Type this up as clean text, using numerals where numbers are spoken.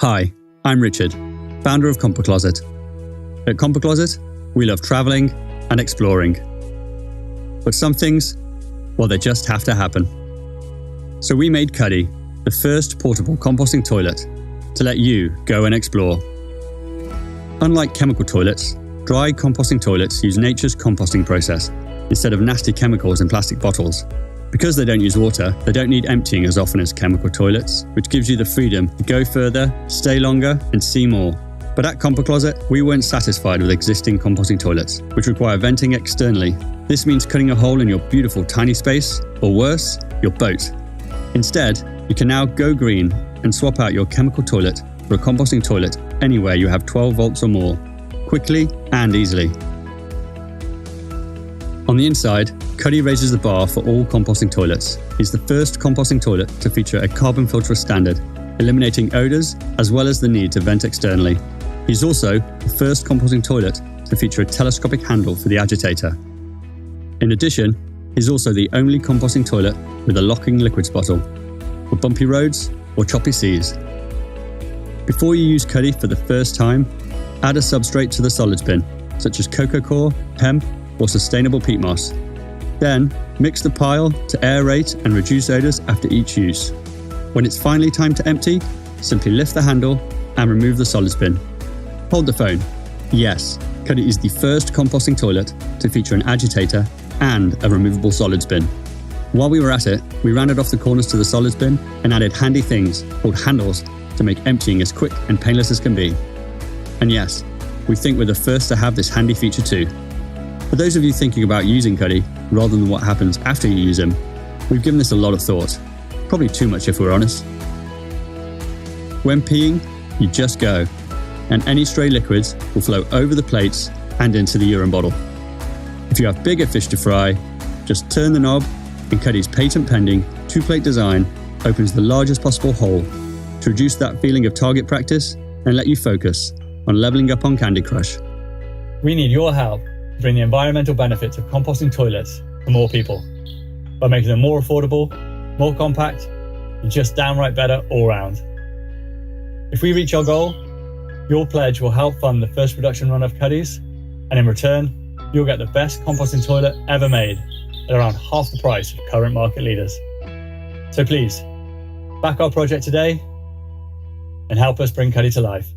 Hi, I'm Richard, founder of Closet. At Closet, we love traveling and exploring. But some things, well, they just have to happen. So we made Cuddy, the first portable composting toilet, to let you go and explore. Unlike chemical toilets, dry composting toilets use nature's composting process instead of nasty chemicals in plastic bottles. Because they don't use water, they don't need emptying as often as chemical toilets, which gives you the freedom to go further, stay longer, and see more. But at Closet, we weren't satisfied with existing composting toilets, which require venting externally. This means cutting a hole in your beautiful tiny space, or worse, your boat. Instead, you can now go green and swap out your chemical toilet for a composting toilet anywhere you have 12 volts or more, quickly and easily. On the inside, Cuddy raises the bar for all composting toilets. He's the first composting toilet to feature a carbon filter as standard, eliminating odours as well as the need to vent externally. He's also the first composting toilet to feature a telescopic handle for the agitator. In addition, he's also the only composting toilet with a locking liquids bottle for bumpy roads or choppy seas. Before you use Cuddy for the first time, add a substrate to the solids bin, such as cocoa coir, hemp, or sustainable peat moss. Then, mix the pile to aerate and reduce odours after each use. When it's finally time to empty, simply lift the handle and remove the solids bin. Hold the phone. Yes, Cuddy is the first composting toilet to feature an agitator and a removable solids bin. While we were at it, we rounded off the corners to the solids bin and added handy things called handles to make emptying as quick and painless as can be. And yes, we think we're the first to have this handy feature too. For those of you thinking about using Cuddy, rather than what happens after you use him, we've given this a lot of thought. Probably too much if we're honest. When peeing, you just go, and any stray liquids will flow over the plates and into the urine bottle. If you have bigger fish to fry, just turn the knob and Cuddy's patent-pending 2-plate design opens the largest possible hole to reduce that feeling of target practice and let you focus on leveling up on Candy Crush. We need your help to bring the environmental benefits of composting toilets to more people by making them more affordable, more compact, and just downright better all round. If we reach our goal, your pledge will help fund the first production run of Cuddys, and in return, you'll get the best composting toilet ever made at around half the price of current market leaders. So please, back our project today and help us bring Cuddy to life.